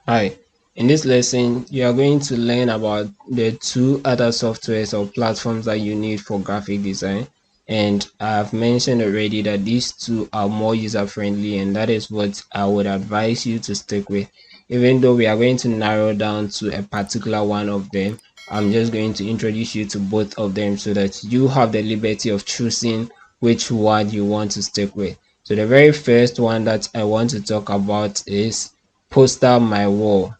Hi, in this lesson, you are going to learn about the two other softwares or platforms that you need for graphic design. And I've mentioned already that these two are more user friendly, and that is what I would advise you to stick with. Even though we are going to narrow down to a particular one of them, I'm just going to introduce you to both of them so that you have the liberty of choosing which one you want to stick with. So, the very first one that I want to talk about is Poster My Wall.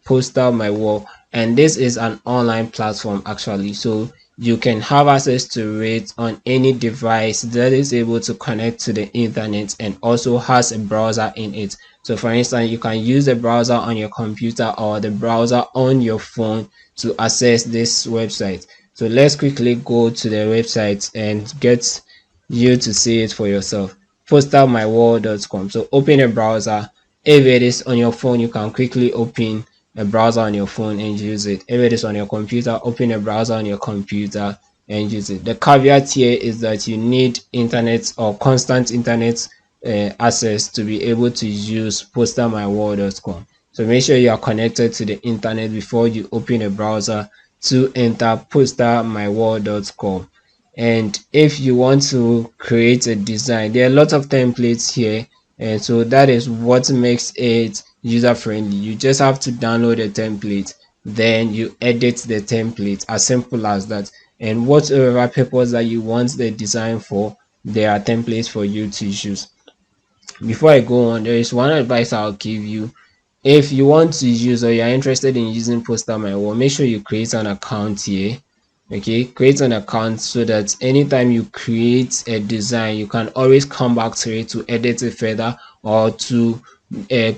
Poster My Wall. And this is an online platform actually. So you can have access to it on any device that is able to connect to the internet and also has a browser in it. So for instance, you can use the browser on your computer or the browser on your phone to access this website. So let's quickly go to the website and get you to see it for yourself. Postermywall.com. So open a browser. If it is on your phone, you can quickly open a browser on your phone and use it. If it is on your computer, open a browser on your computer and use it. The caveat here is that you need internet or constant internet access to be able to use postermywall.com. So make sure you are connected to the internet before you open a browser to enter postermywall.com. And if you want to create a design, there are lots of templates here, and so that is what makes it user friendly. You just have to download a template, then you edit the template, as simple as that. And whatever purpose that you want the design for, there are templates for you to use. Before I go on, there is one advice I'll give you. If you want to use or you're interested in using Poster My Wall, make sure you create an account here. Okay, create an account so that anytime you create a design, you can always come back to it to edit it further or to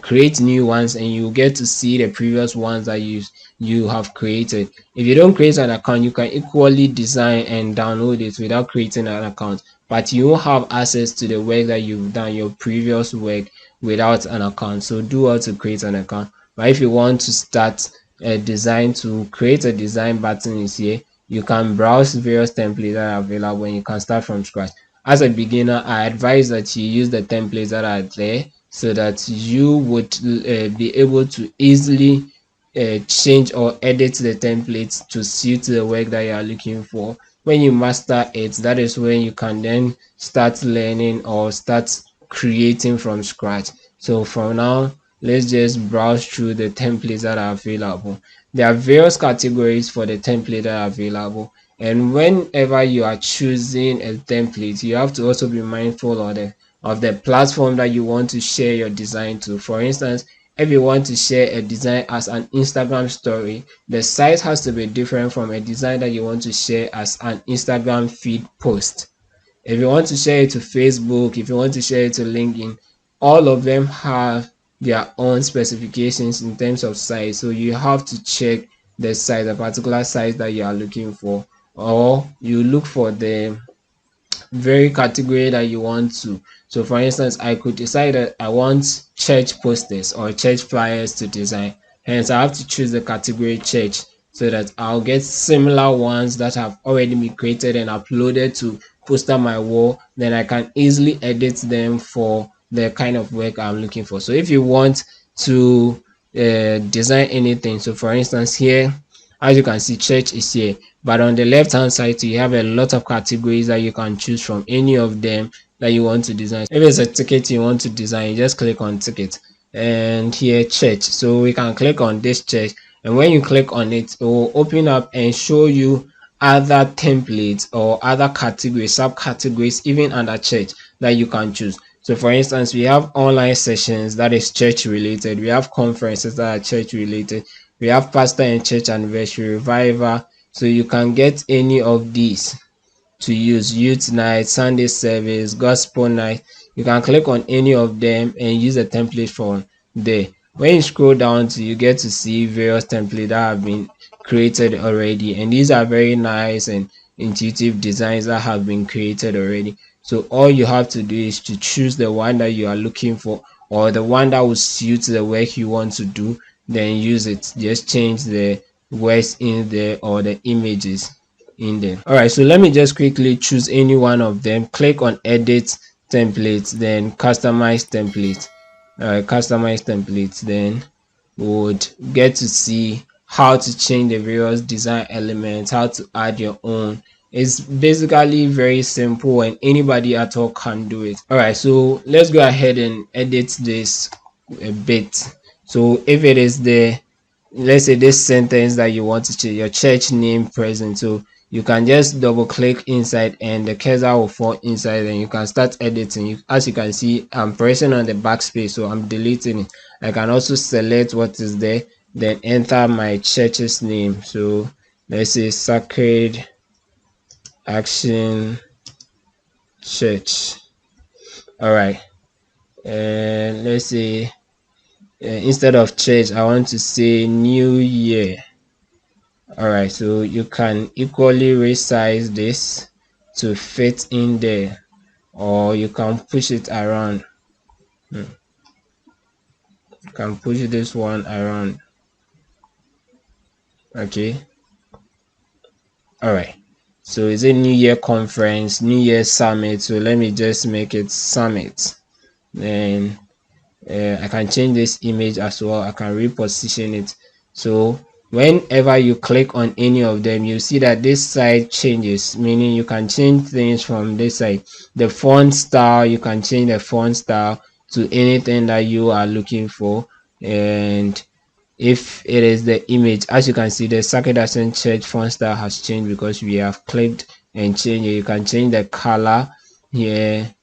create new ones, and you get to see the previous ones that you have created. If you don't create an account, you can equally design and download it without creating an account, but you won't have access to the work that you've done, your previous work, without an account. So do how to create an account. But if you want to start a design, to create a design button is here. You can browse various templates that are available and you can start from scratch. As a beginner, I advise that you use the templates that are there so that you would be able to easily change or edit the templates to suit the work that you are looking for. When you master it, that is when you can then start learning or start creating from scratch. So for now, let's just browse through the templates that are available. There are various categories for the template that are available, and whenever you are choosing a template, you have to also be mindful of the platform that you want to share your design to. For instance, if you want to share a design as an Instagram story, the size has to be different from a design that you want to share as an Instagram feed post. If you want to share it to Facebook, if you want to share it to LinkedIn, all of them have their own specifications in terms of size. So you have to check the size, a particular size that you are looking for, or you look for the very category that you want to. So for instance, I could decide that I want church posters or church flyers to design. Hence, I have to choose the category church so that I'll get similar ones that have already been created and uploaded to Poster My Wall. Then I can easily edit them for the kind of work I'm looking for. So if you want to design anything, so for instance here, as you can see, church is here, but on the left hand side you have a lot of categories that you can choose from, any of them that you want to design. If it's a ticket you want to design, you just click on ticket, and here church, so we can click on this church, and when you click on it, it will open up and show you other templates or other categories, subcategories, even under church, that you can choose. So for instance, we have online sessions that is church related, we have conferences that are church related, we have pastor and church anniversary, revival. So you can get any of these to use: youth night, Sunday service, gospel night. You can click on any of them and use a template from there. When you scroll down to, you get to see various templates that have been created already, and these are very nice and intuitive designs that have been created already. So all you have to do is to choose the one that you are looking for, or the one that will suit the work you want to do, then use it. Just change the words in there or the images in there. All right, so let me just quickly choose any one of them. Click on edit templates, then customize template. All right, customize templates, then would get to see how to change the various design elements, how to add your own. It's basically very simple and anybody at all can do it. All right, so let's go ahead and edit this a bit. So if it is the, let's say this sentence that you want to change, your church name present, so you can just double click inside and the cursor will fall inside and you can start editing. As you can see, I'm pressing on the backspace, so I'm deleting it. I can also select what is there, then enter my church's name. So let's say Sacred Action Church. All right, and let's say instead of church I want to say New Year. All right, so you can equally resize this to fit in there, or you can push it around. You can push this one around. Okay. All right, so it's a New Year conference, New Year summit, so let me just make it summit. Then I can change this image as well. I can reposition it. So whenever you click on any of them, you see that this side changes, meaning you can change things from this side. The font style, you can change the font style to anything that you are looking for. And if it is the image, as you can see, the Sacred Ascent Church font style has changed because we have clicked and changed it. You can change the color here.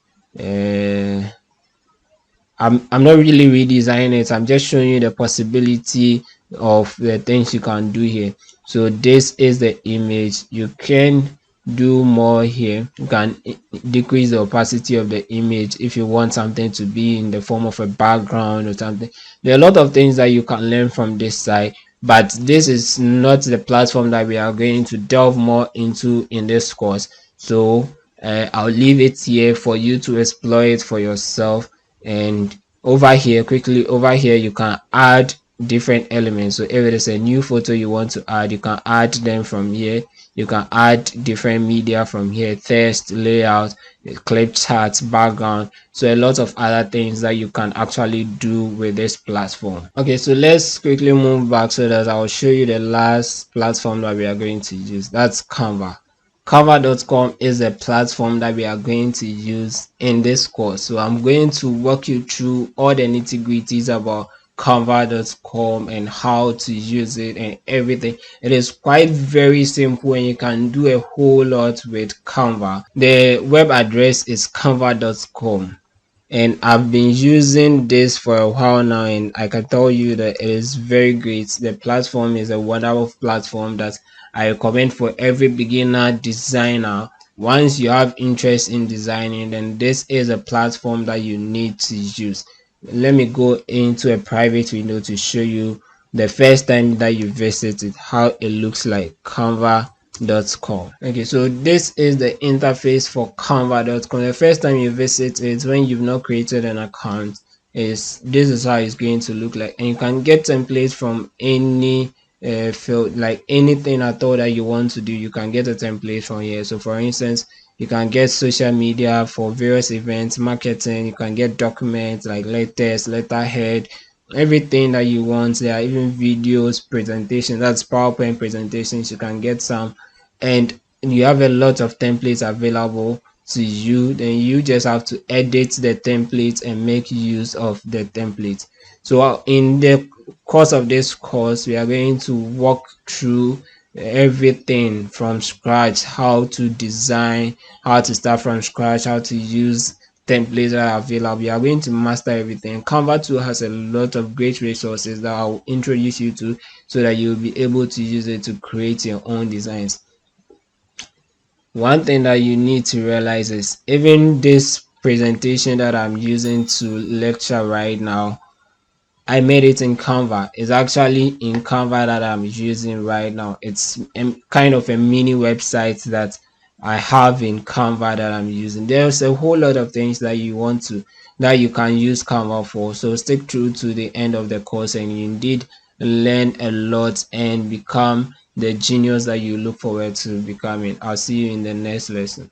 I'm not really redesigning it. I'm just showing you the possibility of the things you can do here. So this is the image. You can do more here. You can decrease the opacity of the image if you want something to be in the form of a background or something. There are a lot of things that you can learn from this side, but this is not the platform that we are going to delve more into in this course. So I'll leave it here for you to explore it for yourself. And over here, quickly over here, you can add different elements. So if it is a new photo you want to add, you can add them from here. You can add different media from here: text, layout, clip charts, background. So a lot of other things that you can actually do with this platform. Okay, so let's quickly move back so that I'll show you the last platform that we are going to use. That's Canva. Canva.com is a platform that we are going to use in this course. So I'm going to walk you through all the nitty-gritties about Canva.com and how to use it and everything. It is quite very simple and you can do a whole lot with Canva. The web address is canva.com. And I've been using this for a while now, and I can tell you that it is very great. The platform is a wonderful platform that I recommend for every beginner designer. Once you have interest in designing, then this is a platform that you need to use. Let me go into a private window to show you the first time that you visit it, how it looks like. Canva.com. Okay, so this is the interface for Canva.com. The first time you visit it, when you've not created an account, this is how it's going to look like, and you can get templates from any field, like anything at all that you want to do. You can get a template from here. So for instance, you can get social media for various events, marketing. You can get documents like letters, letterhead, everything that you want. There are even videos, presentations, that's PowerPoint presentations. You can get some, and you have a lot of templates available to you. Then you just have to edit the templates and make use of the templates. So in the course of this course, we are going to walk through everything from scratch: how to design, how to start from scratch, how to use templates that are available. You are going to master everything. Canva too has a lot of great resources that I'll introduce you to, so that you'll be able to use it to create your own designs. One thing that you need to realize is, even this presentation that I'm using to lecture right now, I made it in Canva. It's actually in Canva that I'm using right now. It's kind of a mini website that I have in Canva that I'm using. There's a whole lot of things that you can use Canva for. So stick through to the end of the course and you indeed learn a lot and become the genius that you look forward to becoming. I'll see you in the next lesson.